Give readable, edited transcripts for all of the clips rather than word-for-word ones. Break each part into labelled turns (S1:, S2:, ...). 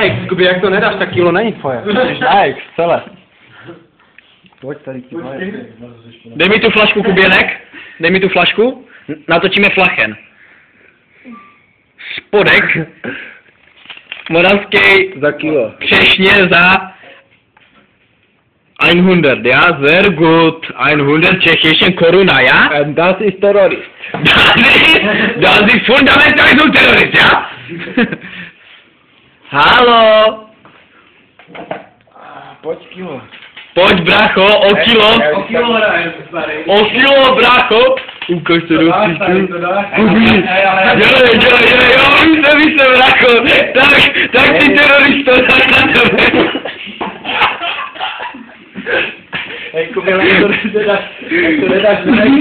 S1: Ex, Kuby, jak to nedáš, tak kilo není tvoje. Jsi na ex, celé. Pojď tady ti moje.
S2: Dej mi tu flašku, Kuběnek. Dej mi tu flašku. Natočíme flachen. Spodek. Moravský
S1: Za kilo.
S2: Přešně za 100, ja? Sehr gut. 100 tschechischen Koruna, ja?
S1: And das ist Terrorist.
S2: Das ist Fundamentalismus Terrorist, ja? Halo?
S1: Pojď kilo.
S2: Pojď, bracho, o kilo.
S3: O kilo hraješ, starý.
S2: O kilo, bracho. Ukaž se do cíku. Dělej, jo, víš se, bracho. Tak ty teroristo, tak na tebe.
S1: Hej, Kuby, jak to nedáš na ex.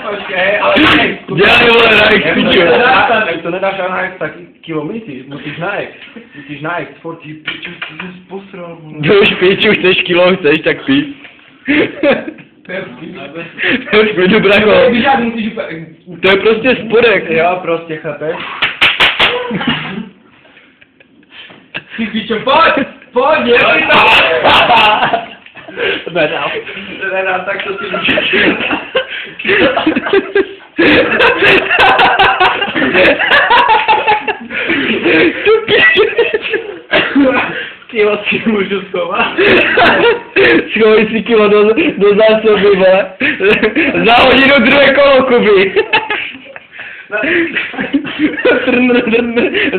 S1: Počkej, ale na ex.
S2: Dělej, vole, na ex, pičo.
S1: Jak to nedáš na ex, tak kilo musíš na ex. Musíš na ex, furt ti piču, ty jsi posral.
S2: To už piču, chceš kilo, chceš, tak pí. Už půjdu, bracho. To je prostě spodek.
S1: Jo, prostě, chápeš?
S3: Ty pičo, pojď,
S1: Nedám, tak to si můžeš. Kilo si můžu schovat.
S2: Schovej si kilo do zásoby, vole. Zahodí do druhé kolo, Kuby.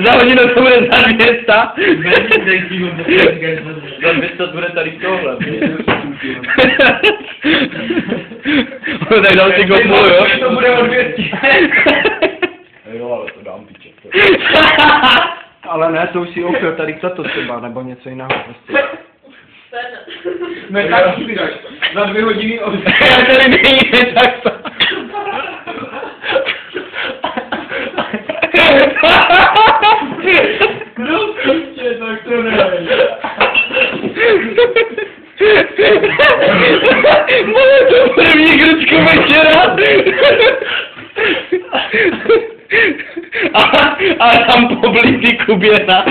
S2: Za hodinu to bude za 200.
S1: Za 200 bude tady tohle.
S2: Tak dal si kopu, jo?
S3: To bude o 200.
S1: Jo, ale to dám piče. Ale ne, to už si opil tady toto třeba, nebo něco jiného prostě.
S3: Ne, tak si dáš. Za 2 hodiny od...
S2: Já tady nejde, tak to.
S3: Prostě, tak to nevím.
S2: Bude to první Grčko večera. A tam poblíží Kuběna.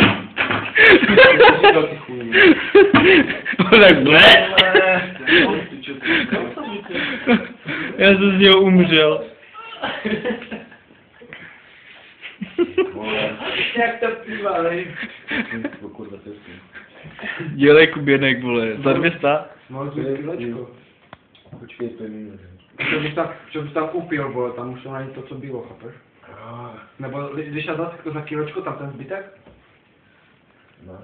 S2: Tak ble. Já jsem z něho umřel.
S3: Jak to pívali?
S2: Dělej, Kuběnek, vole, za 200.
S1: No, kilečko. Počkej, to je minus. Čo bys tam upil, vole, tam už to není to, co bylo, chápeš? Nebo když já za kilečko, tam ten zbytek? No.